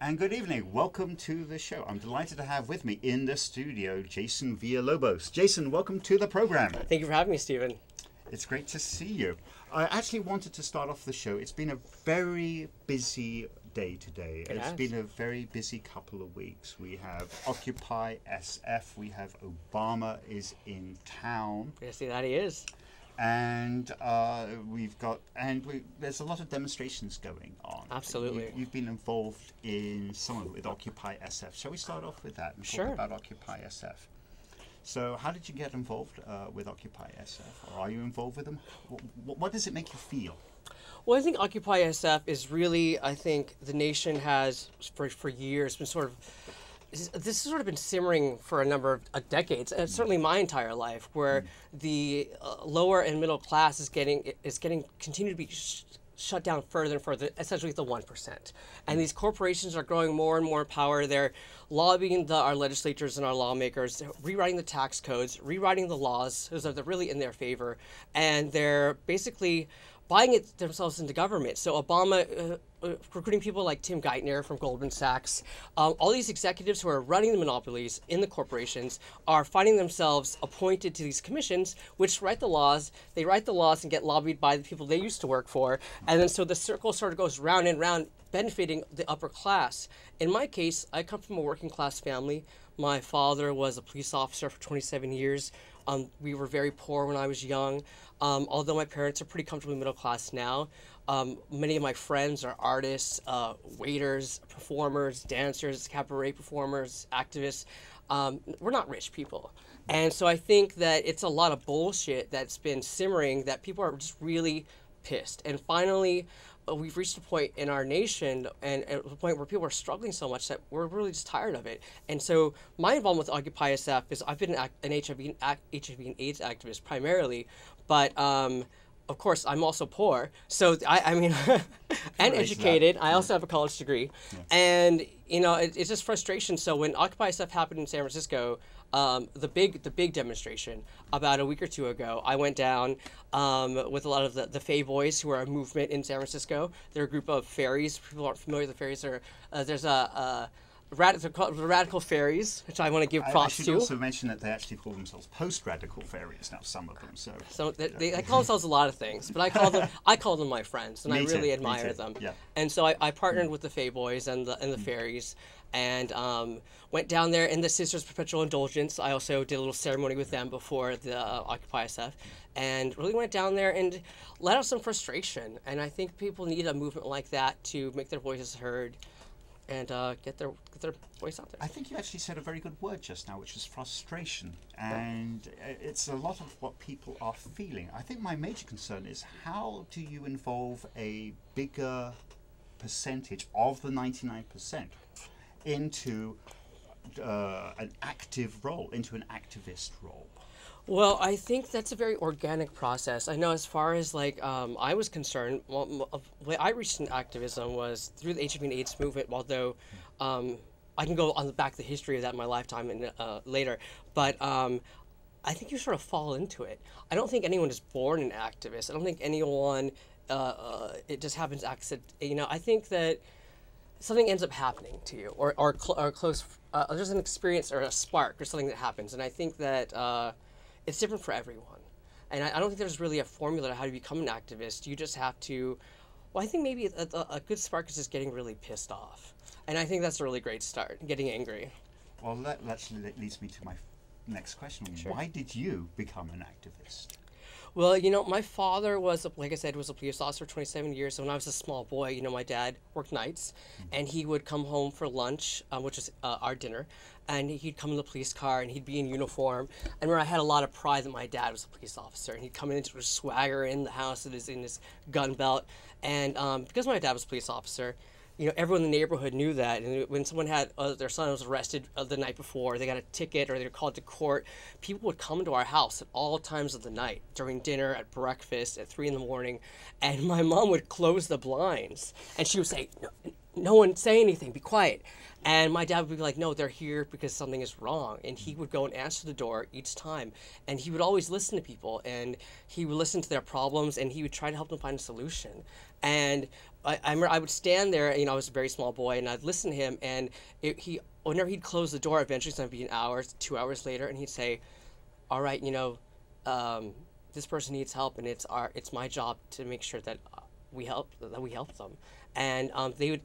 And good evening. Welcome to the show. I'm delighted to have with me in the studio Jason Villalobos. Jason, welcome to the program. Thank you for having me, Stephen. It's great to see you. I actually wanted to start off the show. It's been a very busy day today. It's been a very busy couple of weeks. We have OccupySF. We have Obama is in town. I see that he is. And there's a lot of demonstrations going on. Absolutely. You've been involved in some of it with OccupySF. Shall we start off with that and talk about OccupySF? So how did you get involved with OccupySF? Or are you involved with them? What does it make you feel? Well, I think OccupySF is really, I think the nation has, for years, been this has sort of been simmering for a number of decades, and certainly my entire life, where the lower and middle class is continue to be shut down further and further, essentially the 1%. And these corporations are growing more and more in power. They're lobbying our legislators and our lawmakers, rewriting the tax codes, rewriting the laws, so they're really in their favor, and they're basically buying it themselves into government. So Obama recruiting people like Tim Geithner from Goldman Sachs, all these executives who are running the monopolies in the corporations are finding themselves appointed to these commissions, which write the laws. They write the laws and get lobbied by the people they used to work for. And then so the circle sort of goes round and round, benefiting the upper class. In my case, I come from a working class family. My father was a police officer for 27 years. We were very poor when I was young. Although my parents are pretty comfortably middle class now, many of my friends are artists, waiters, performers, dancers, cabaret performers, activists. We're not rich people. And so I think that it's a lot of bullshit that's been simmering that people are just really pissed. And finally, we've reached a point in our nation and a point where people are struggling so much that we're really just tired of it. And so my involvement with OccupySF is I've been an HIV and AIDS activist primarily, but of course I'm also poor. So I mean, and educated. I also have a college degree. Yeah. And you know, it's just frustration. So when OccupySF happened in San Francisco, the big demonstration about a week or two ago, I went down with a lot of the Fae Boys, who are a movement in San Francisco. They're a group of fairies. People aren't familiar with the fairies. There's they're called Radical Fairies, which I want to give props to. I should also mention that they actually call themselves post-radical fairies now, some of them. So they call themselves a lot of things, but I call them my friends, and I really admire them. Yeah. And so I partnered with the Fae Boys and the fairies, and went down there in the Sisters Perpetual Indulgence. I also did a little ceremony with them before the OccupySF, and really went down there and let out some frustration. And I think people need a movement like that to make their voices heard and get their voice out there. I think you actually said a very good word just now, which is frustration. And it's a lot of what people are feeling. I think my major concern is, how do you involve a bigger percentage of the 99% into an active role, into an activist role? Well, I think that's a very organic process. I know as far as I was concerned, the way I reached into activism was through the HIV and AIDS movement, although I can go on the back of the history of that in my lifetime and later. But I think you sort of fall into it. I don't think anyone is born an activist. I don't think anyone, it just happens accident. You know, I think that something ends up happening to you, or close, there's an experience or a spark or something that happens. And I think that it's different for everyone. And I don't think there's really a formula to how to become an activist. You just have to, well, I think maybe a good spark is just getting really pissed off. And I think that's a really great start, getting angry. Well, that leads me to my next question. Sure. Why did you become an activist? Well, you know, my father was, like I said, was a police officer for 27 years. So when I was a small boy, you know, my dad worked nights, and he would come home for lunch, which was our dinner, and he'd come in the police car, and he'd be in uniform. And I had a lot of pride that my dad was a police officer, and he'd come in with swagger in the house in his gun belt. And because my dad was a police officer, you know, everyone in the neighborhood knew that. And when someone had their son was arrested the night before, they got a ticket or they were called to court, people would come to our house at all times of the night, during dinner, at breakfast, at 3 in the morning, and my mom would close the blinds, and she would say, no one say anything, be quiet. And my dad would be like, no, they're here because something is wrong. And he would go and answer the door each time. And he would always listen to people, and he would listen to their problems, and he would try to help them find a solution. And I would stand there, I was a very small boy, and I'd listen to him, and whenever he'd close the door, eventually it's going to be an hour, 2 hours later, and he'd say, all right, this person needs help, and it's my job to make sure that we help them. And he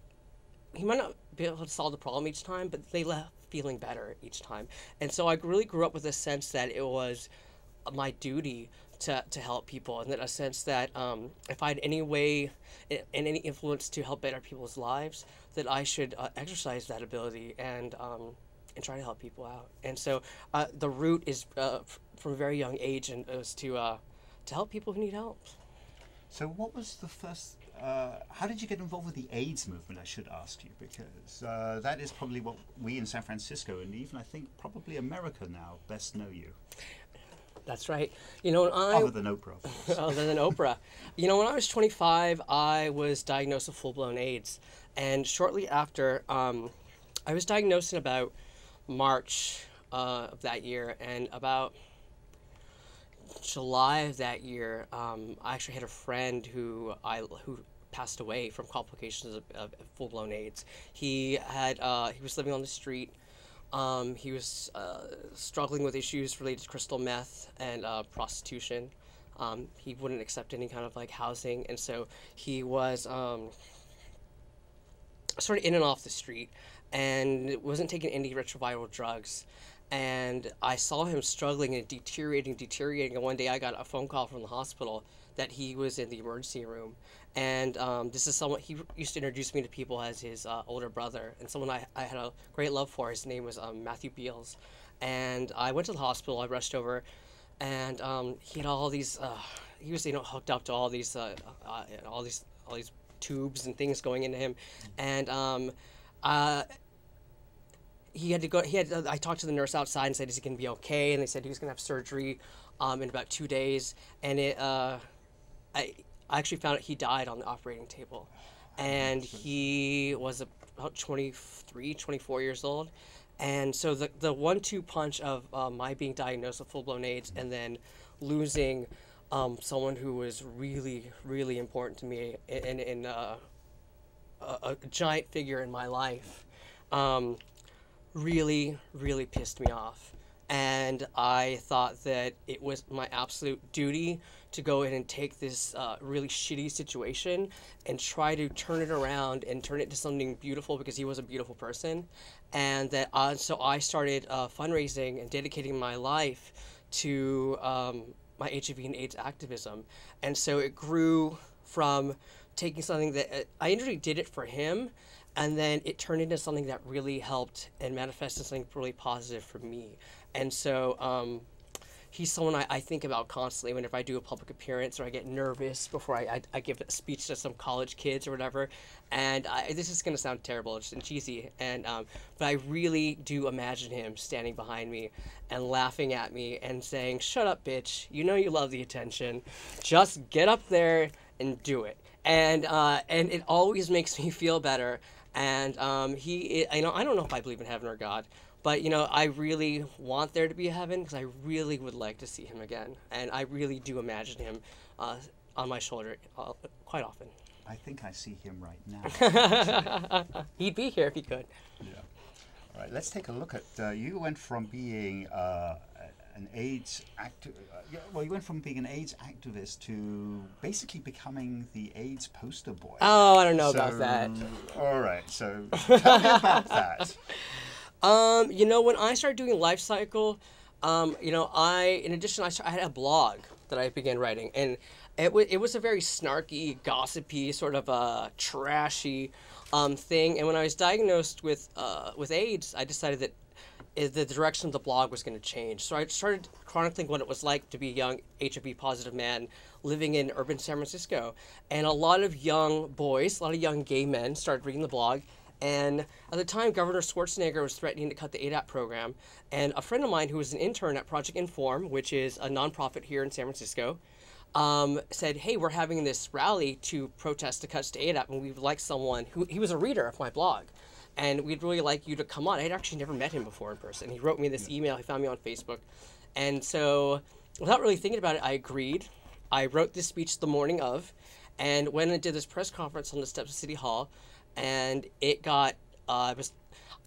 might not be able to solve the problem each time, but they left feeling better each time. And so I really grew up with a sense that it was my duty to help people, and that a sense that if I had any way and any influence to help better people's lives, that I should exercise that ability and try to help people out. And so the root is from a very young age, and it was to help people who need help. So what was the first, how did you get involved with the AIDS movement, I should ask you, because that is probably what we in San Francisco, and even I think probably America now, best know you. That's right. Other than Oprah. Other than Oprah. When I was 25, I was diagnosed with full-blown AIDS. And shortly after, I was diagnosed in about March of that year, and about July of that year, I actually had a friend who passed away from complications of full-blown AIDS. He was living on the street. He was struggling with issues related to crystal meth and prostitution. He wouldn't accept any kind of housing, and so he was sort of in and off the street, and wasn't taking any retroviral drugs. And I saw him struggling and deteriorating. And one day I got a phone call from the hospital that he was in the emergency room. And this is someone, he used to introduce me to people as his older brother, and someone I had a great love for. His name was Matthew Beals. And I went to the hospital, I rushed over, and he had all these, he was hooked up to all these tubes and things going into him. And he had to go, I talked to the nurse outside and said, is he going to be okay? And they said he was going to have surgery in about 2 days. And I actually found out he died on the operating table. And he was about 23, 24 years old. And so the 1-2 punch of my being diagnosed with full-blown AIDS, and then losing someone who was really, really important to me in a giant figure in my life, really, really pissed me off. And I thought that it was my absolute duty to go in and take this really shitty situation and try to turn it around and turn it into something beautiful, because he was a beautiful person. And that so I started fundraising and dedicating my life to my HIV and AIDS activism. And so it grew from taking something that I initially did it for him, and then it turned into something that really helped and manifested something really positive for me. And so he's someone I think about constantly whenever I do a public appearance, or I get nervous before I give a speech to some college kids or whatever. And this is going to sound terrible and cheesy, but I really do imagine him standing behind me and laughing at me and saying, "Shut up, bitch. You know you love the attention. Just get up there and do it." And it always makes me feel better. And I don't know if I believe in heaven or God, but I really want there to be a heaven, because I really would like to see him again, and I really do imagine him on my shoulder quite often. I think I see him right now. He'd be here if he could. Yeah. All right. Let's take a look at. You went from being an AIDS you went from being an AIDS activist to basically becoming the AIDS poster boy. Oh, I don't know about that. All right. So tell me about that. When I started doing Life Cycle, in addition, I had a blog that I began writing, and it was a very snarky, gossipy, sort of trashy thing. And when I was diagnosed with AIDS, I decided that the direction of the blog was going to change. So I started chronicling what it was like to be a young HIV positive man living in urban San Francisco. And a lot of young boys, a lot of young gay men started reading the blog. And at the time, Governor Schwarzenegger was threatening to cut the ADAP program. And a friend of mine who was an intern at Project Inform, which is a nonprofit here in San Francisco, said, "Hey, we're having this rally to protest the cuts to ADAP, and we would like someone who," he was a reader of my blog, "and we'd really like you to come on." I had actually never met him before in person. He wrote me this email. He found me on Facebook. And so without really thinking about it, I agreed. I wrote this speech the morning of, and went and did this press conference on the steps of City Hall, and it got I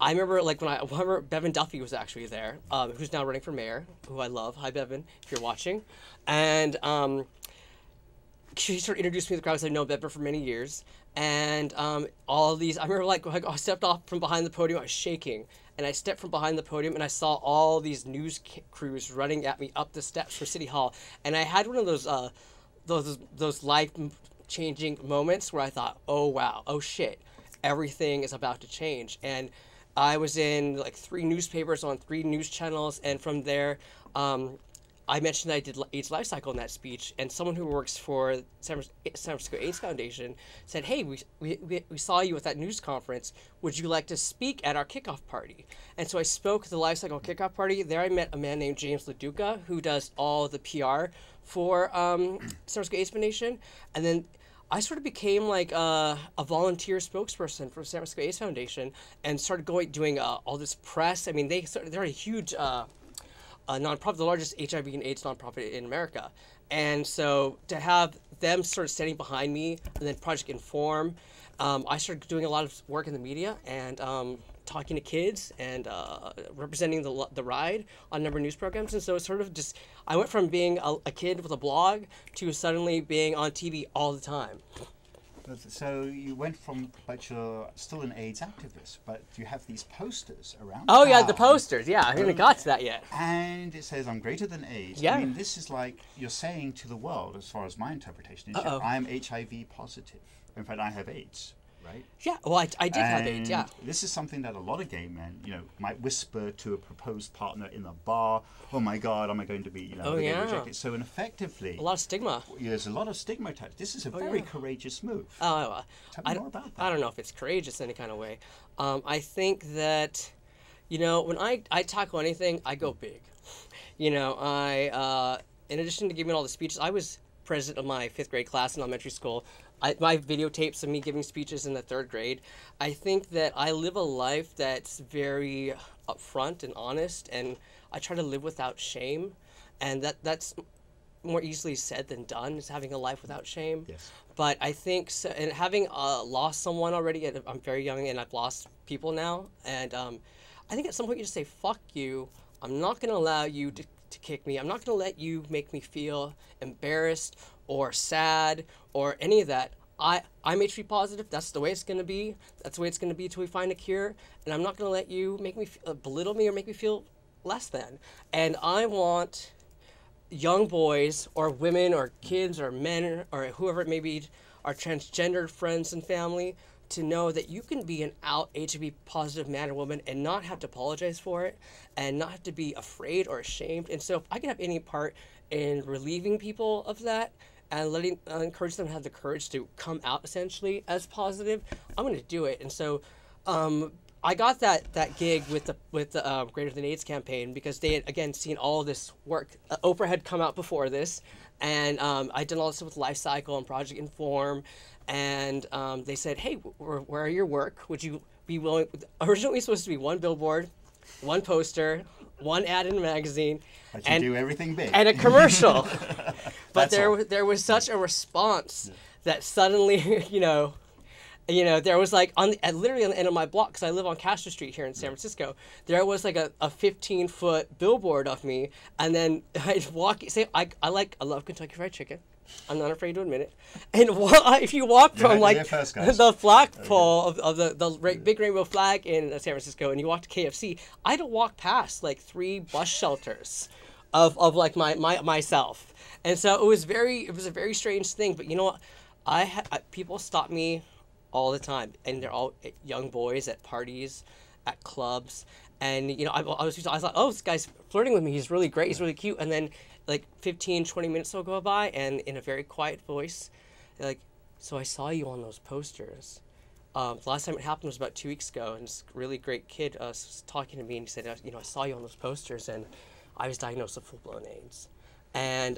remember like I remember Bevan Duffy was actually there, who's now running for mayor, who I love. Hi Bevan, if you're watching, and she sort of introduced me to the crowd because I've known Bevan for many years, and all these I remember like I stepped off from behind the podium, I was shaking. And I stepped from behind the podium, and I saw all these news crews running at me up the steps for City Hall. And I had one of those life-changing moments where I thought, "Oh wow, oh shit, everything is about to change." And I was in like 3 newspapers on 3 news channels, and from there, I mentioned that I did AIDS life cycle in that speech, and someone who works for San Francisco AIDS Foundation said, "Hey, we saw you at that news conference. Would you like to speak at our kickoff party?" And so I spoke at the life cycle kickoff party. There I met a man named James LaDuca, who does all the PR for San Francisco AIDS Foundation, and then I sort of became like a volunteer spokesperson for San Francisco AIDS Foundation, and started doing all this press. I mean, they're a huge nonprofit, the largest HIV and AIDS nonprofit in America. And so to have them sort of standing behind me, and then Project Inform, I started doing a lot of work in the media and talking to kids and representing the ride on a number of news programs. And so it's sort of just, I went from being a kid with a blog to suddenly being on TV all the time. So you went from, but you're still an AIDS activist, but you have these posters around. Oh town. yeah, the posters. Yeah, I haven't got to that yet. And it says, "I'm greater than AIDS." Yeah. I mean, this is like you're saying to the world, as far as my interpretation is, I am HIV positive. In fact, I have AIDS. Right? Yeah, well, I did have AIDS, yeah. This is something that a lot of gay men, might whisper to a proposed partner in a bar. "Oh my God, am I going to be, rejected?" So, and effectively, a lot of stigma. There's a lot of stigma attached. This is a very courageous move. Oh, Tell me more about that. I don't know if it's courageous in any kind of way. I think that, when I tackle anything, I go big. In addition to giving all the speeches, I was president of my 5th grade class in elementary school. My videotapes of me giving speeches in the 3rd grade. I think that I live a life that's very upfront and honest, and I try to live without shame, and that's more easily said than done, is having a life without shame. Yes. But I think, and having lost someone already, I'm very young and I've lost people now, and I think at some point you just say, "Fuck you, I'm not going to allow you to kick me. I'm not going to let you make me feel embarrassed or sad or any of that. I'm HIV positive. That's the way it's going to be. That's the way it's going to be until we find a cure. And I'm not going to let you make me belittle me or make me feel less than." And I want young boys or women or kids or men or whoever it may be, our transgender friends and family, to know that you can be an out HIV positive man or woman and not have to apologize for it and not have to be afraid or ashamed. And so if I can have any part in relieving people of that and encourage them to have the courage to come out essentially as positive, I'm going to do it. And so I got that gig with the Greater Than AIDS campaign because they had, again, seen all this work. Oprah had come out before this, and I'd done all this stuff with Life Cycle and Project Inform, and they said, "Hey, where are your work? Would you be willing?" Originally, it was supposed to be 1 billboard, 1 poster, 1 ad in a magazine, but you do everything big, and a commercial. But there was such a response that suddenly, there was like literally on the end of my block, because I live on Castro Street here in San Francisco. There was like a 15-foot billboard of me, and then I'd I love Kentucky Fried Chicken. I'm not afraid to admit it. And if you walk from the flagpole of the big rainbow flag in San Francisco, and you walk to KFC, I had to walk past like 3 bus shelters of like myself, and so it was a very strange thing. But you know what? People stop me all the time, and they're all young boys at parties, at clubs, and I thought, "Oh, this guy's flirting with me. He's really great. He's really cute." And then like 15, 20 minutes will go by, and in a very quiet voice, they're like, "So I saw you on those posters." The last time it happened was about 2 weeks ago, and this really great kid was talking to me, and he said, "I saw you on those posters, and I was diagnosed with full-blown AIDS." And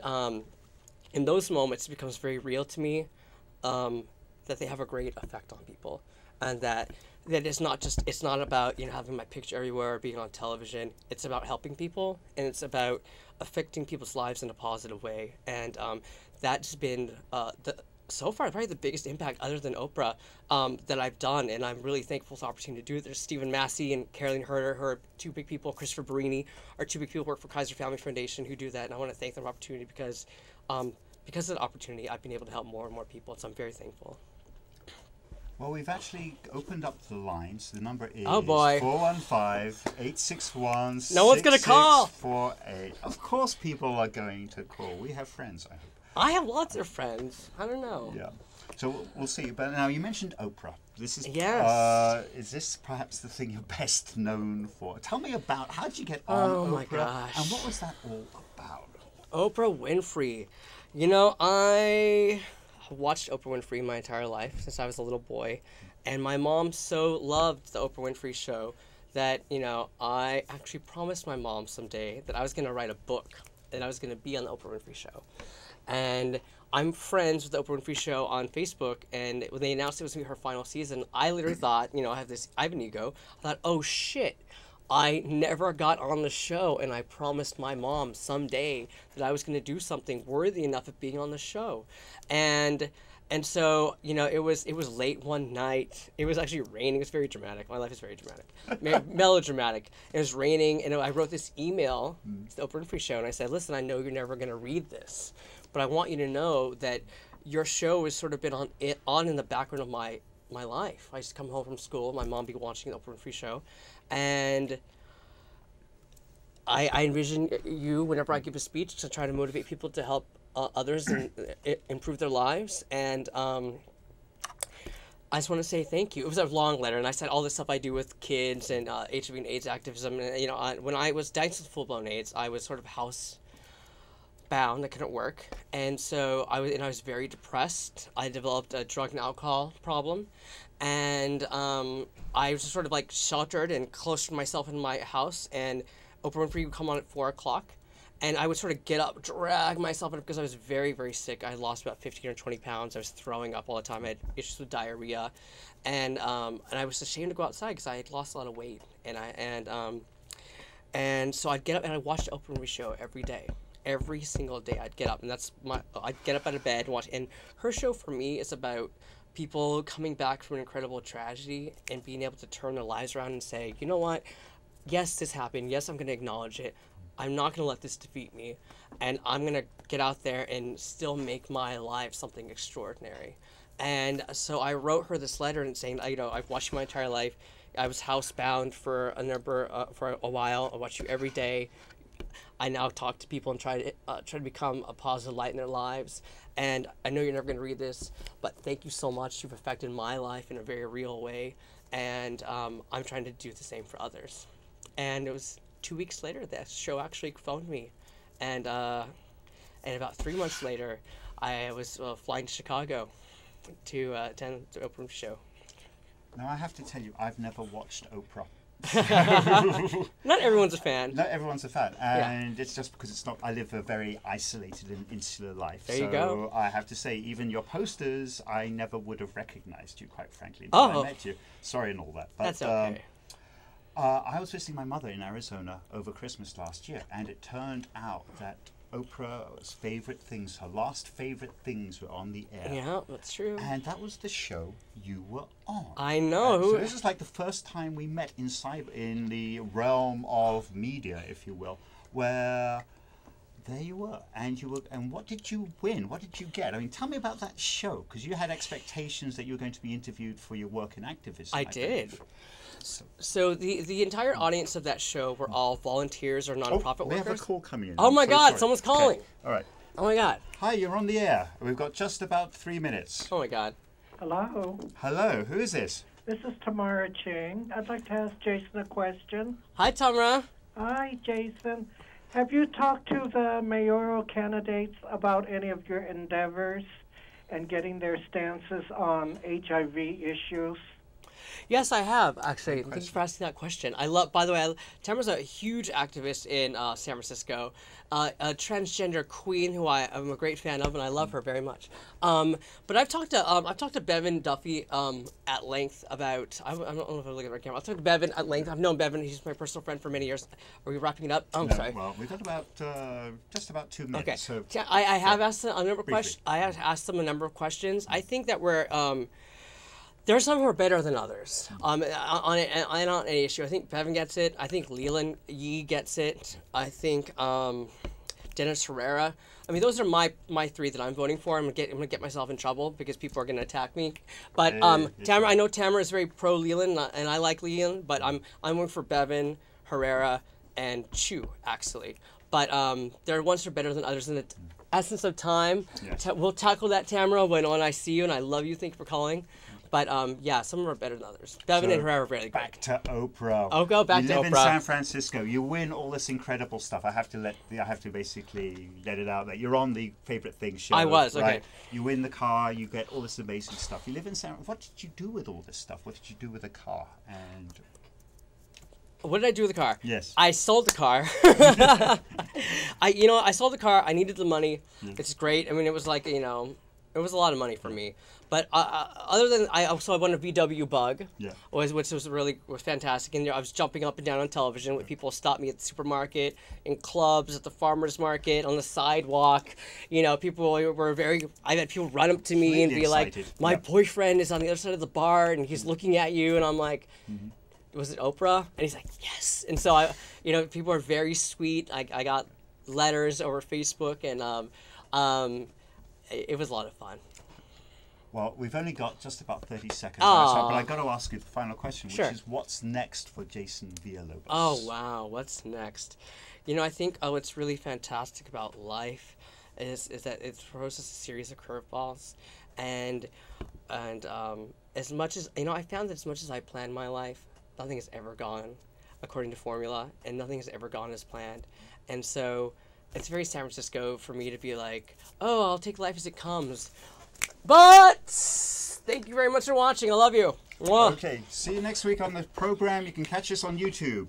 in those moments, it becomes very real to me that they have a great effect on people, and that it's not about having my picture everywhere or being on television. It's about helping people, and it's about affecting people's lives in a positive way. And that's been so far, probably the biggest impact other than Oprah that I've done, and I'm really thankful for the opportunity to do it. There's Stephen Massey and Caroline Herter, who are two big people. Christopher Barini are two big people who work for Kaiser Family Foundation who do that, and I want to thank them for the opportunity because of the opportunity, I've been able to help more and more people, so I'm very thankful. Well, we've actually opened up the lines. The number is oh boy 415-861-6648. No one's gonna call. Of course people are going to call. We have friends, I hope. I have lots of friends. I don't know. Yeah. So we'll see. But now you mentioned Oprah. This is yes. Is this perhaps the thing you're best known for? Tell me about how did you get on Oprah? My gosh. And what was that all about? Oprah Winfrey. You know, I watched Oprah Winfrey my entire life since I was a little boy, and my mom so loved the Oprah Winfrey show that, you know, I actually promised my mom someday that I was going to write a book and I was going to be on the Oprah Winfrey show. And I'm friends with the Oprah Winfrey show on Facebook, and when they announced it was going to be her final season, I literally thought, you know, I have an ego. I thought, oh shit, I never got on the show, and I promised my mom someday that I was going to do something worthy enough of being on the show. And so, you know, it was late one night. It was actually raining. It was very dramatic. My life is very dramatic, melodramatic. It was raining, and I wrote this email to the Oprah Winfrey Show, and I said, listen, I know you're never going to read this, but I want you to know that your show has sort of been on in the background of my life. I used to come home from school, my mom would be watching the Oprah Winfrey Show, and I envision you, whenever I give a speech, to try to motivate people to help others and improve their lives. And I just want to say thank you. It was a long letter, and I said all this stuff I do with kids and HIV and AIDS activism. And, you know, when I was diagnosed with full-blown AIDS, I was sort of housebound. I couldn't work, and so I was very depressed. I developed a drug and alcohol problem, and I was just sort of like sheltered and close to myself in my house. And Oprah Winfrey would come on at 4 o'clock, and I would sort of get up, drag myself up because I was very, very sick. I had lost about 15 or 20 pounds. I was throwing up all the time. I had issues with diarrhea, and I was ashamed to go outside because I had lost a lot of weight. And so I'd get up and I'd watch the Oprah Winfrey Show every day. Every single day I'd get up, and I'd get up out of bed and watch. And her show for me is about people coming back from an incredible tragedy and being able to turn their lives around and say, you know what? Yes, this happened. Yes, I'm going to acknowledge it. I'm not going to let this defeat me, and I'm going to get out there and still make my life something extraordinary. And so I wrote her this letter and saying, you know, I've watched you my entire life. I was housebound for for a while. I watch you every day. I now talk to people and try to become a positive light in their lives. And I know you're never going to read this, but thank you so much. You've affected my life in a very real way, and I'm trying to do the same for others. And it was 2 weeks later that show actually phoned me, and about 3 months later, I was flying to Chicago to attend the Oprah show. Now I have to tell you, I've never watched Oprah. Not everyone's a fan. Not everyone's a fan, and it's just because it's not. I live a very isolated and insular life. There you go. I have to say, even your posters, I never would have recognized you, quite frankly, until I met you. Sorry and all that. But, that's okay. I was visiting my mother in Arizona over Christmas last year, and it turned out that Oprah's favorite things, her last favorite things, were on the air. Yeah, that's true. And that was the show you were on. I know. So this is like the first time we met in the realm of media, if you will, where there you were, and what did you win? What did you get? I mean, tell me about that show, because you had expectations that you were going to be interviewed for your work in activism. I did. So the entire audience of that show were all volunteers or nonprofit workers. We have a call coming in. Oh my God, someone's calling. Okay. All right. Oh my God. Hi, you're on the air. We've got just about 3 minutes. Oh my God. Hello. Hello, who is this? This is Tamara Ching. I'd like to ask Jason a question. Hi, Tamara. Hi, Jason. Have you talked to the mayoral candidates about any of your endeavors and getting their stances on HIV issues? Yes, I have, actually. Thanks for asking that question. I love, by the way, Tamara's a huge activist in San Francisco, a transgender queen who I'm a great fan of, and I love her very much. But I've talked to Bevan Duffy at length about, I don't know if I'm looking at my camera. I've talked to Bevan at length. I've known Bevan. He's my personal friend for many years. Are we wrapping it up? Oh, I'm No, sorry. well, we've got about just about 2 minutes. Okay. So I have asked them a number of Briefly. questions. I have asked them a number of questions. I think that there are some who are better than others on any issue. I think Bevan gets it. I think Leland Yee gets it. I think Dennis Herrera. I mean, those are my three that I'm voting for. I'm gonna get myself in trouble because people are gonna attack me. But Tamara, I know Tamara is very pro Leland, and I like Leland. But I'm voting for Bevan, Herrera, and Chu actually. But there are ones that are better than others in the essence of time. Yes. We'll tackle that, Tamara, when I see you, and I love you. Thank you for calling. But yeah, some of them are better than others. Bevan and Herrera are really great. Back to Oprah. Oh, go back you to live in Oprah. San Francisco. You win all this incredible stuff. I have to basically let it out there. You're on the Favorite Things show. I was, right? okay. You win the car. You get all this amazing stuff. You live in San. What did you do with all this stuff? What did you do with the car? And What did I do with the car? yes, I sold the car. I sold the car. I needed the money. It's great. I mean, it was like, it was a lot of money for me. But other than I won a VW Bug, which was fantastic. And I was jumping up and down on television when people stopped me at the supermarket, in clubs, at the farmers market, on the sidewalk. People were I had people run up to me really and be excited. like, "My boyfriend is on the other side of the bar and he's looking at you," and I'm like. Was it Oprah? And he's like, yes. And so people are very sweet. I got letters over Facebook, and it was a lot of fun. Well, we've only got just about 30 seconds, Aw. but I got to ask you the final question, which Sure. is what's next for Jason Villalobos? Oh wow, what's next? I think what's really fantastic about life is that it throws us a series of curveballs, and as much as I found that as much as I plan my life, nothing has ever gone according to formula, and nothing has ever gone as planned. And so it's very San Francisco for me to be like, oh, I'll take life as it comes. But thank you very much for watching. I love you. Mwah. Okay, see you next week on the program. You can catch us on YouTube.